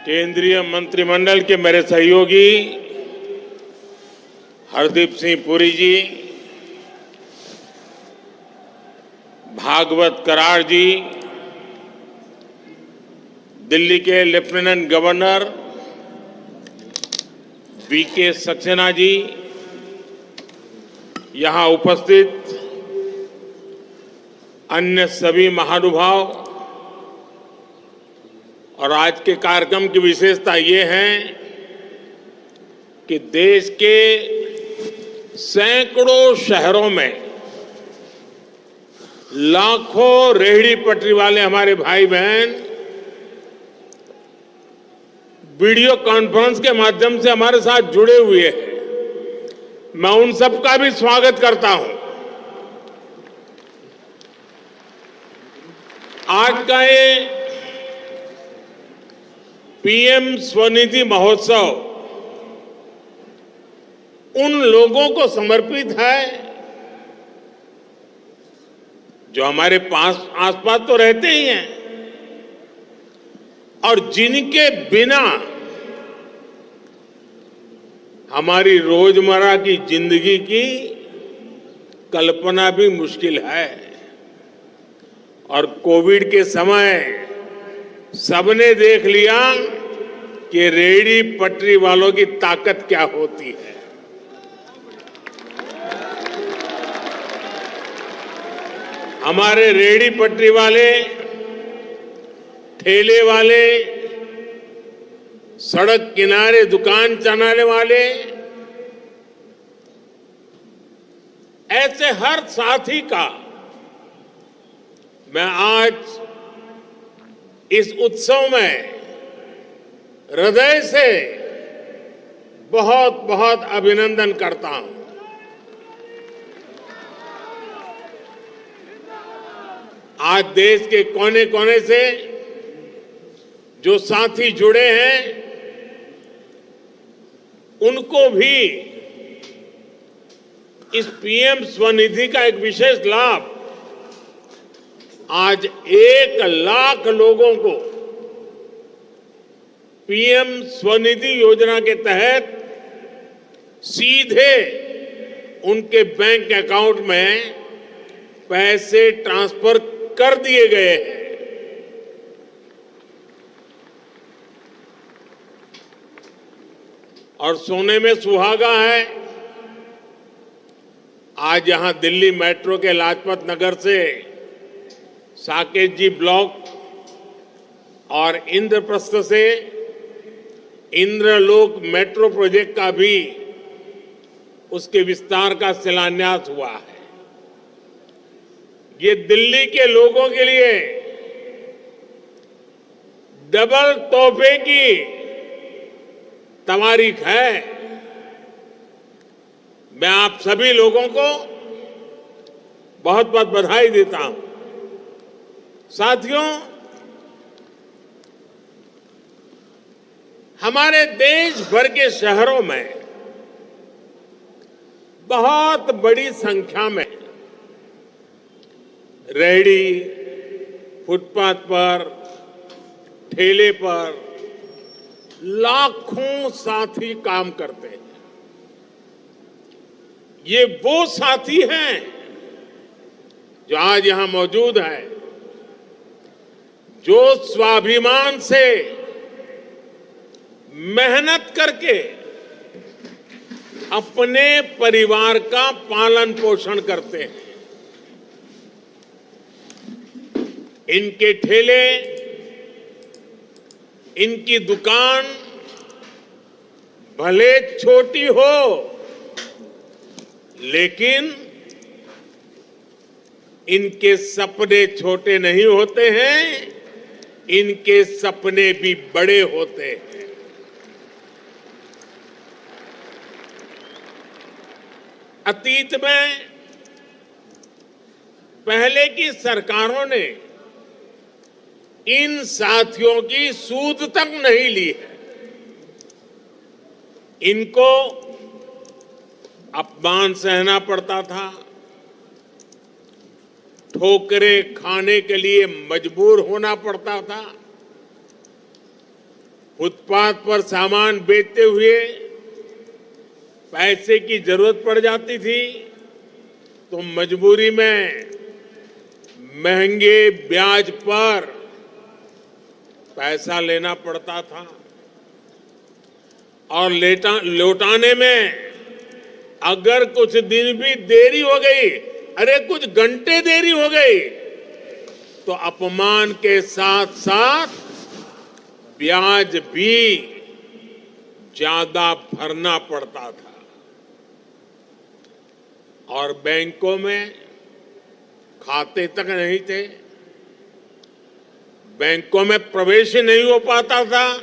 केंद्रीय मंत्रिमंडल के मेरे सहयोगी हरदीप सिंह पुरी जी, भागवत कराड़ जी, दिल्ली के lieutenant governor VK Saxena ji, यहां उपस्थित अन्य सभी महानुभाव, और आज के कार्यक्रम की विशेषता ये है कि देश के सैकड़ों शहरों में लाखों रेहड़ी पटरी वाले हमारे भाई बहन वीडियो कॉन्फ्रेंस के माध्यम से हमारे साथ जुड़े हुए हैं। मैं उन सबका भी स्वागत करता हूं। आज का ये पीएम स्वनिधि महोत्सव उन लोगों को समर्पित है जो हमारे पास आसपास तो रहते ही हैं और जिनके बिना हमारी रोजमर्रा की जिंदगी की कल्पना भी मुश्किल है। और कोविड के समय सबने देख लिया कि रेहड़ी पटरी वालों की ताकत क्या होती है। हमारे रेहड़ी पटरी वाले, ठेले वाले, सड़क किनारे दुकान चलाने वाले, ऐसे हर साथी का मैं आज इस उत्सव में हृदय से बहुत बहुत अभिनंदन करता हूं। आज देश के कोने कोने से जो साथी जुड़े हैं उनको भी इस पीएम स्वनिधि का एक विशेष लाभ, आज 1 लाख लोगों को पीएम स्वनिधि योजना के तहत सीधे उनके बैंक अकाउंट में पैसे ट्रांसफर कर दिए गए हैं। और सोने में सुहागा है, आज यहां दिल्ली मेट्रो के लाजपत नगर से साकेत जी ब्लॉक और इंद्रप्रस्थ से इंद्रलोक मेट्रो प्रोजेक्ट का भी उसके विस्तार का शिलान्यास हुआ है। ये दिल्ली के लोगों के लिए डबल तोहफे की तवारीख है। मैं आप सभी लोगों को बहुत बहुत बधाई देता हूं। साथियों, हमारे देश भर के शहरों में बहुत बड़ी संख्या में रेहड़ी, फुटपाथ पर, ठेले पर लाखों साथी काम करते हैं। ये वो साथी हैं जो आज यहां मौजूद हैं, जो स्वाभिमान से मेहनत करके अपने परिवार का पालन पोषण करते हैं। इनके ठेले, इनकी दुकान भले छोटी हो, लेकिन इनके सपने छोटे नहीं होते हैं, इनके सपने भी बड़े होते हैं। अतीत में पहले की सरकारों ने इन साथियों की सूद तक नहीं ली है। इनको अपमान सहना पड़ता था, ठोकरें खाने के लिए मजबूर होना पड़ता था, फुटपाथ पर सामान बेचते हुए पैसे की जरूरत पड़ जाती थी तो मजबूरी में महंगे ब्याज पर पैसा लेना पड़ता था और लौटाने में अगर कुछ दिन भी देरी हो गई, अरे कुछ घंटे देरी हो गई, तो अपमान के साथ साथ ब्याज भी ज्यादा भरना पड़ता था। और बैंकों में खाते तक नहीं थे, बैंकों में प्रवेश ही नहीं हो पाता था,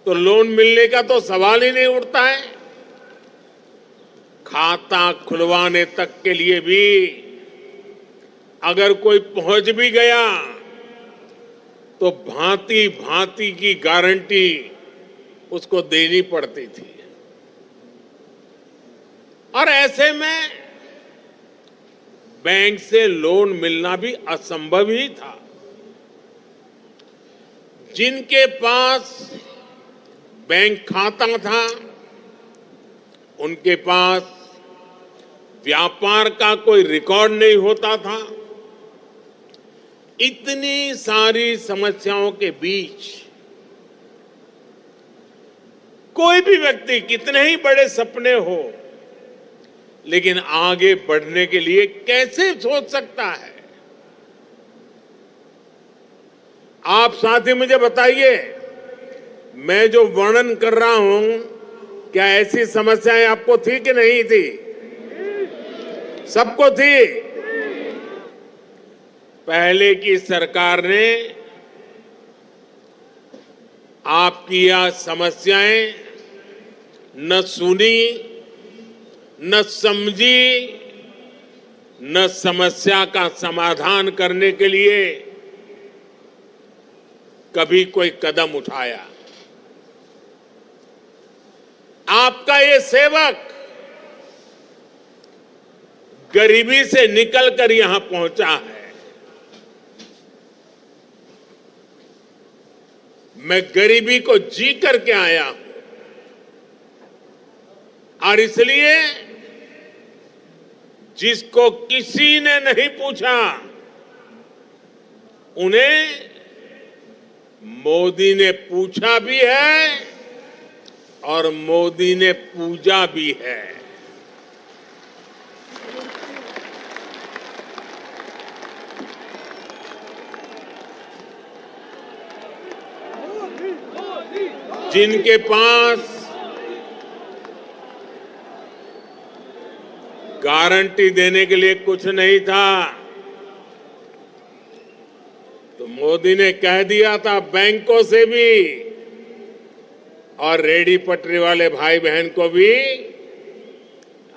तो लोन मिलने का तो सवाल ही नहीं उठता है। खाता खुलवाने तक के लिए भी अगर कोई पहुंच भी गया तो भांति भांति की गारंटी उसको देनी पड़ती थी और ऐसे में बैंक से लोन मिलना भी असंभव ही था। जिनके पास बैंक खाता था उनके पास व्यापार का कोई रिकॉर्ड नहीं होता था। इतनी सारी समस्याओं के बीच कोई भी व्यक्ति कितने ही बड़े सपने हो, लेकिन आगे बढ़ने के लिए कैसे सोच सकता है? आप साथी मुझे बताइए, मैं जो वर्णन कर रहा हूं, क्या ऐसी समस्याएं आपको थी कि नहीं थी? सबको थी। पहले की सरकार ने आपकी यह समस्याएं न सुनी, न समझी, न समस्या का समाधान करने के लिए कभी कोई कदम उठाया। आपका ये सेवक गरीबी से निकलकर यहां पहुंचा है। मैं गरीबी को जी करके आया हूं और इसलिए जिसको किसी ने नहीं पूछा उन्हें मोदी ने पूछा भी है और मोदी ने पूजा भी है। जिनके पास गारंटी देने के लिए कुछ नहीं था तो मोदी ने कह दिया था बैंकों से भी और रेडी पटरी वाले भाई बहन को भी,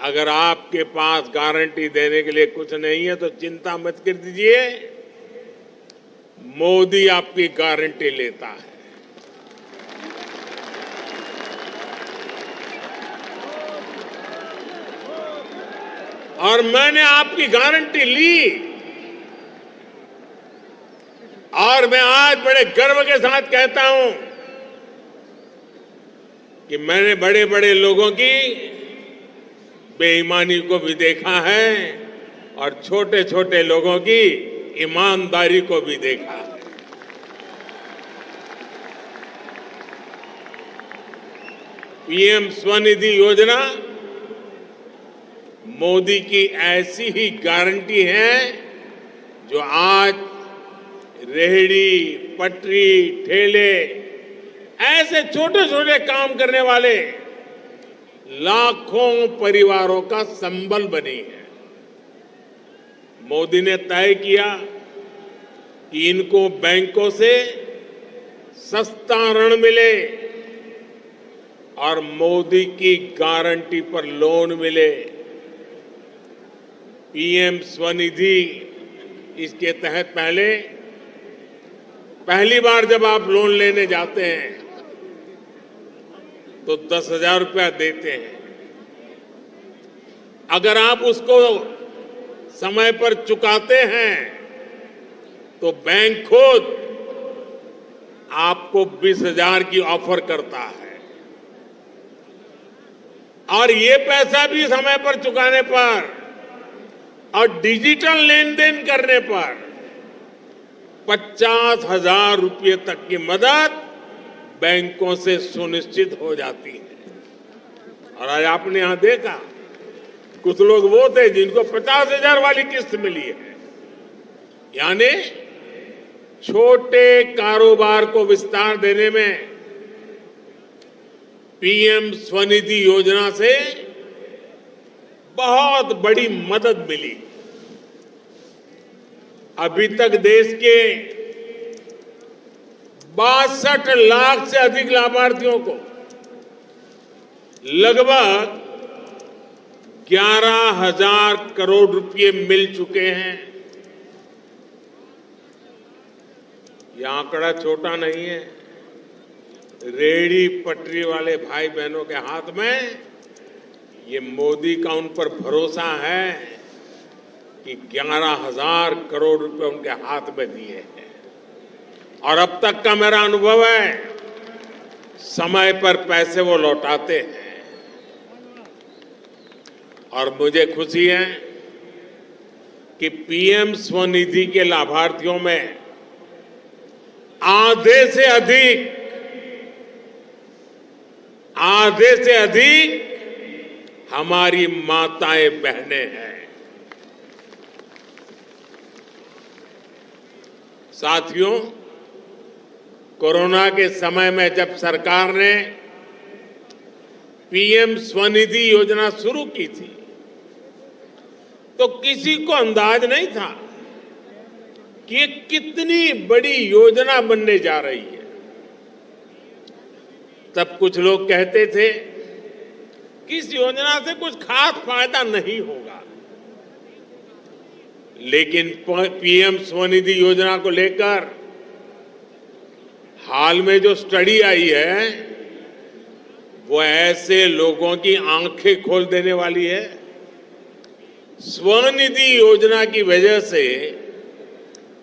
अगर आपके पास गारंटी देने के लिए कुछ नहीं है तो चिंता मत कर दीजिए, मोदी आपकी गारंटी लेता है। और मैंने आपकी गारंटी ली और मैं आज बड़े गर्व के साथ कहता हूं कि मैंने बड़े बड़े लोगों की बेईमानी को भी देखा है और छोटे छोटे लोगों की ईमानदारी को भी देखा है। पीएम स्वनिधि योजना मोदी की ऐसी ही गारंटी है जो आज रेहड़ी, पटरी, ठेले, ऐसे छोटे छोटे काम करने वाले लाखों परिवारों का संबल बनी है। मोदी ने तय किया कि इनको बैंकों से सस्ता ऋण मिले और मोदी की गारंटी पर लोन मिले। पीएम स्वनिधि इसके तहत पहली बार जब आप लोन लेने जाते हैं तो 10,000 रुपया देते हैं। अगर आप उसको समय पर चुकाते हैं तो बैंक खुद आपको 20,000 की ऑफर करता है और ये पैसा भी समय पर चुकाने पर और डिजिटल लेन देन करने पर 50,000 रुपये तक की मदद बैंकों से सुनिश्चित हो जाती है। और आज आपने यहां देखा कुछ लोग वो थे जिनको 50,000 वाली किस्त मिली है, यानी छोटे कारोबार को विस्तार देने में पीएम स्वनिधि योजना से बहुत बड़ी मदद मिली। अभी तक देश के 62 लाख से अधिक लाभार्थियों को लगभग 11,000 करोड़ रुपए मिल चुके हैं। यह आंकड़ा छोटा नहीं है। रेहड़ी पटरी वाले भाई बहनों के हाथ में ये मोदी का उन पर भरोसा है कि 11,000 करोड़ रुपए उनके हाथ में दिए हैं। और अब तक का मेरा अनुभव है समय पर पैसे वो लौटाते हैं। और मुझे खुशी है कि पीएम स्वनिधि के लाभार्थियों में आधे से अधिक हमारी माताएं बहनें हैं। साथियों, कोरोना के समय में जब सरकार ने पीएम स्वनिधि योजना शुरू की थी तो किसी को अंदाज नहीं था कि ये कितनी बड़ी योजना बनने जा रही है। तब कुछ लोग कहते थे कि इस योजना से कुछ खास फायदा नहीं होगा, लेकिन पीएम स्वनिधि योजना को लेकर हाल में जो स्टडी आई है वो ऐसे लोगों की आंखें खोल देने वाली है। स्वनिधि योजना की वजह से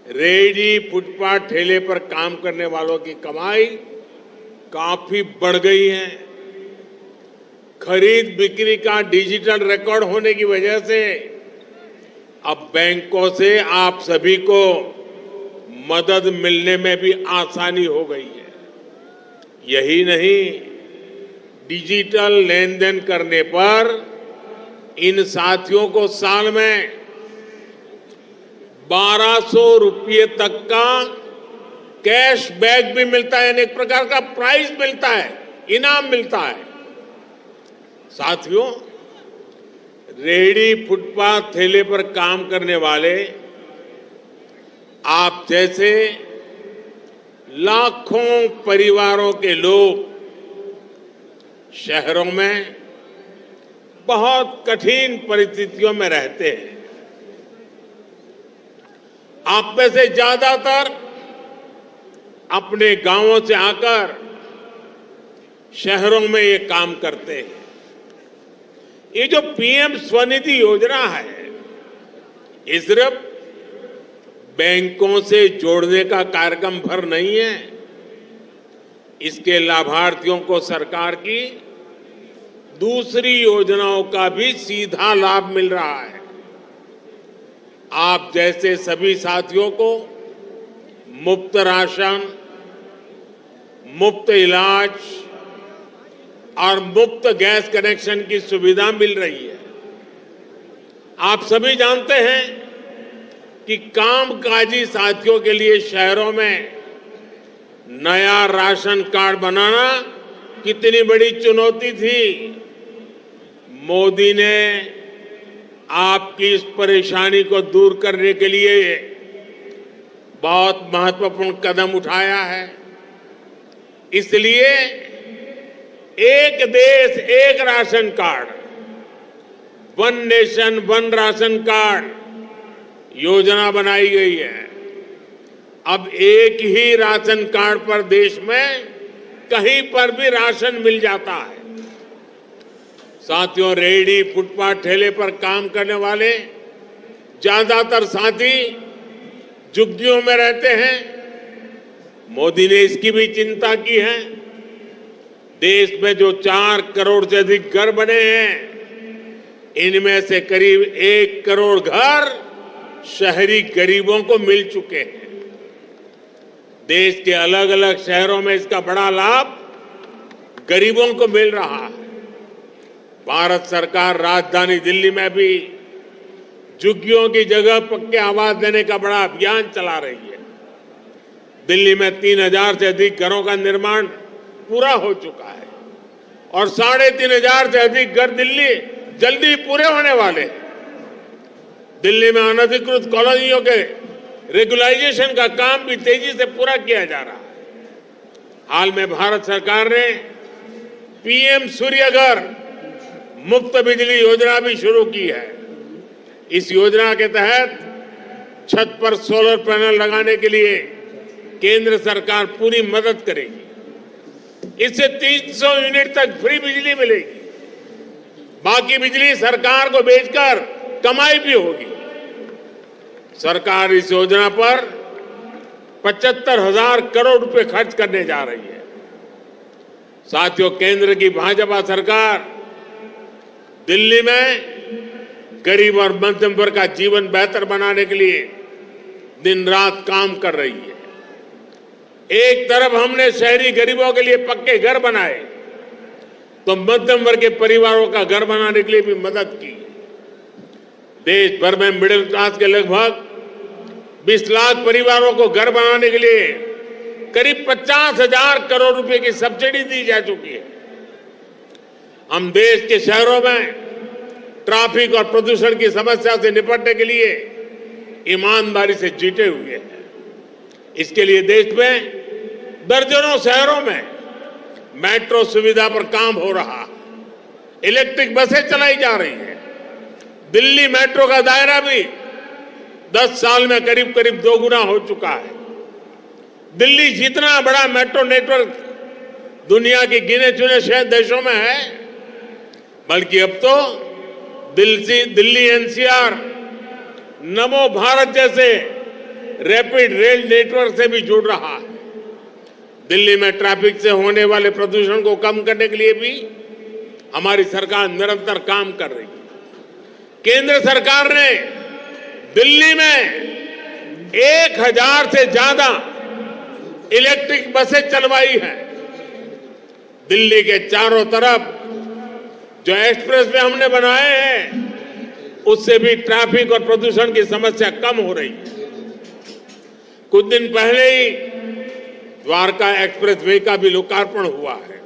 रेहड़ी फुटपाथ ठेले पर काम करने वालों की कमाई काफी बढ़ गई है। खरीद बिक्री का डिजिटल रिकॉर्ड होने की वजह से अब बैंकों से आप सभी को मदद मिलने में भी आसानी हो गई है। यही नहीं, डिजिटल लेन देन करने पर इन साथियों को साल में 1,200 रुपये तक का कैश बैक भी मिलता है, यानी एक प्रकार का प्राइज मिलता है, इनाम मिलता है। साथियों, रेहड़ी फुटपाथ ठेले पर काम करने वाले आप जैसे लाखों परिवारों के लोग शहरों में बहुत कठिन परिस्थितियों में रहते हैं। आप में से ज्यादातर अपने गांवों से आकर शहरों में ये काम करते हैं। ये जो पीएम स्वनिधि योजना है, ये सिर्फ बैंकों से जोड़ने का कार्यक्रम भर नहीं है। इसके लाभार्थियों को सरकार की दूसरी योजनाओं का भी सीधा लाभ मिल रहा है। आप जैसे सभी साथियों को मुफ्त राशन, मुफ्त इलाज और मुफ्त गैस कनेक्शन की सुविधा मिल रही है। आप सभी जानते हैं कि कामकाजी साथियों के लिए शहरों में नया राशन कार्ड बनाना कितनी बड़ी चुनौती थी। मोदी ने आपकी इस परेशानी को दूर करने के लिए बहुत महत्वपूर्ण कदम उठाया है। इसलिए एक देश एक ration card, one nation one ration card योजना बनाई गई है। अब एक ही राशन कार्ड पर देश में कहीं पर भी राशन मिल जाता है। साथियों, रेहड़ी फुटपाथ ठेले पर काम करने वाले ज्यादातर साथी झुग्गियों में रहते हैं, मोदी ने इसकी भी चिंता की है। देश में जो 4 करोड़ से अधिक घर बने हैं, इनमें से करीब 1 करोड़ घर शहरी गरीबों को मिल चुके हैं। देश के अलग अलग शहरों में इसका बड़ा लाभ गरीबों को मिल रहा है। भारत सरकार राजधानी दिल्ली में भी झुग्गियों की जगह पक्के आवास देने का बड़ा अभियान चला रही है। दिल्ली में 3000 से अधिक घरों का निर्माण पूरा हो चुका है और 3500 से अधिक घर दिल्ली जल्दी पूरे होने वाले हैं। दिल्ली में अनधिकृत कॉलोनियों के रेगुलाइजेशन का काम भी तेजी से पूरा किया जा रहा है। हाल में भारत सरकार ने पीएम सूर्य घर मुफ्त बिजली योजना भी शुरू की है। इस योजना के तहत छत पर सोलर पैनल लगाने के लिए केंद्र सरकार पूरी मदद करेगी। इससे 300 यूनिट तक फ्री बिजली मिलेगी। बाकी बिजली सरकार को बेचकर कमाई भी होगी। सरकार इस योजना पर 75,000 करोड़ रुपए खर्च करने जा रही है। साथियों, केंद्र की भाजपा सरकार दिल्ली में गरीब और मध्यम वर्ग का जीवन बेहतर बनाने के लिए दिन रात काम कर रही है। एक तरफ हमने शहरी गरीबों के लिए पक्के घर बनाए, तो मध्यम वर्ग के परिवारों का घर बनाने के लिए भी मदद की। देश भर में मिडिल क्लास के लगभग 20 लाख परिवारों को घर बनाने के लिए करीब 50,000 करोड़ रुपए की सब्सिडी दी जा चुकी है। हम देश के शहरों में ट्रैफिक और प्रदूषण की समस्या से निपटने के लिए ईमानदारी से जुटे हुए हैं। इसके लिए देश में दर्जनों शहरों में मेट्रो सुविधा पर काम हो रहा है। इलेक्ट्रिक बसें चलाई जा रही हैं। दिल्ली मेट्रो का दायरा भी 10 साल में करीब करीब 2 गुना हो चुका है। दिल्ली जितना बड़ा मेट्रो नेटवर्क दुनिया के गिने चुने शहर देशों में है, बल्कि अब तो दिल्ली एनसीआर नमो भारत जैसे रैपिड रेल नेटवर्क से भी जुड़ रहा है। दिल्ली में ट्रैफिक से होने वाले प्रदूषण को कम करने के लिए भी हमारी सरकार निरंतर काम कर रही है। केंद्र सरकार ने दिल्ली में 1000 से ज्यादा इलेक्ट्रिक बसें चलवाई हैं। दिल्ली के चारों तरफ जो एक्सप्रेस वे हमने बनाए हैं, उससे भी ट्रैफिक और प्रदूषण की समस्या कम हो रही है। कुछ दिन पहले ही द्वारका एक्सप्रेस वे का भी लोकार्पण हुआ है।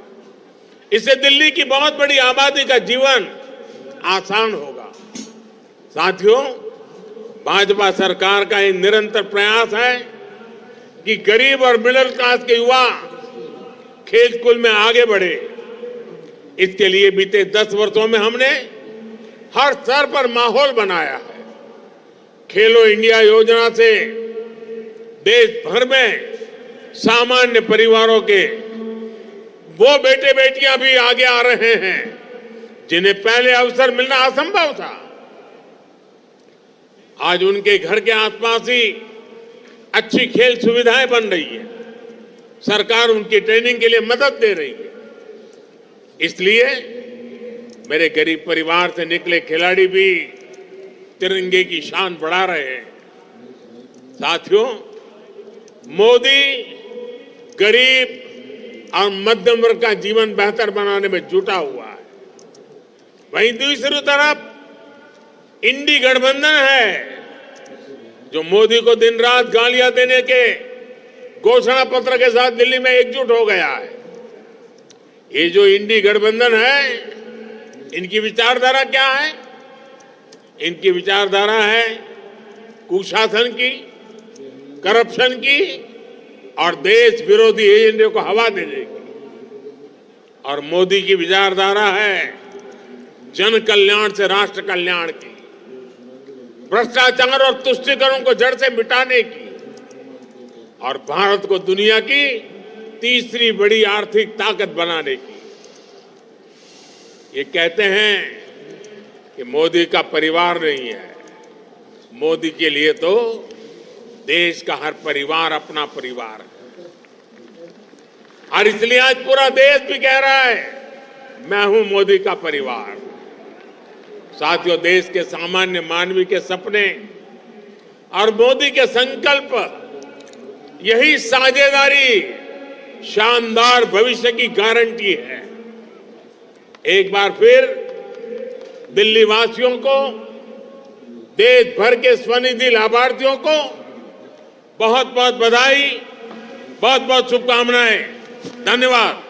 इससे दिल्ली की बहुत बड़ी आबादी का जीवन आसान होगा। साथियों, भाजपा सरकार का ये निरंतर प्रयास है कि गरीब और मिडिल क्लास के युवा खेल-कूद में आगे बढ़े। इसके लिए बीते 10 वर्षों में हमने हर स्तर पर माहौल बनाया है। खेलो इंडिया योजना से देश भर में सामान्य परिवारों के वो बेटे बेटियां भी आगे आ रहे हैं जिन्हें पहले अवसर मिलना असंभव था। आज उनके घर के आसपास ही अच्छी खेल सुविधाएं बन रही है। सरकार उनकी ट्रेनिंग के लिए मदद दे रही है। इसलिए मेरे गरीब परिवार से निकले खिलाड़ी भी तिरंगे की शान बढ़ा रहे हैं। साथियों, मोदी गरीब और मध्यम वर्ग का जीवन बेहतर बनाने में जुटा हुआ है। वहीं दूसरी तरफ इंडी गठबंधन है जो मोदी को दिन रात गालियां देने के घोषणा पत्र के साथ दिल्ली में एकजुट हो गया है। ये जो इंडी गठबंधन है, इनकी विचारधारा क्या है? इनकी विचारधारा है कुशासन की, करप्शन की और देश विरोधी एजेंडे को हवा देने की। और मोदी की विचारधारा है जन कल्याण से राष्ट्र कल्याण की, भ्रष्टाचार और तुष्टीकरण को जड़ से मिटाने की और भारत को दुनिया की तीसरी बड़ी आर्थिक ताकत बनाने की। ये कहते हैं कि मोदी का परिवार नहीं है। मोदी के लिए तो देश का हर परिवार अपना परिवार है। और इसलिए आज पूरा देश भी कह रहा है मैं हूं मोदी का परिवार। साथियों, देश के सामान्य मानवी के सपने और मोदी के संकल्प, यही साझेदारी शानदार भविष्य की गारंटी है। एक बार फिर दिल्ली वासियों को, देश भर के स्वनिधि लाभार्थियों को बहुत बहुत बधाई, बहुत बहुत शुभकामनाएं। धन्यवाद।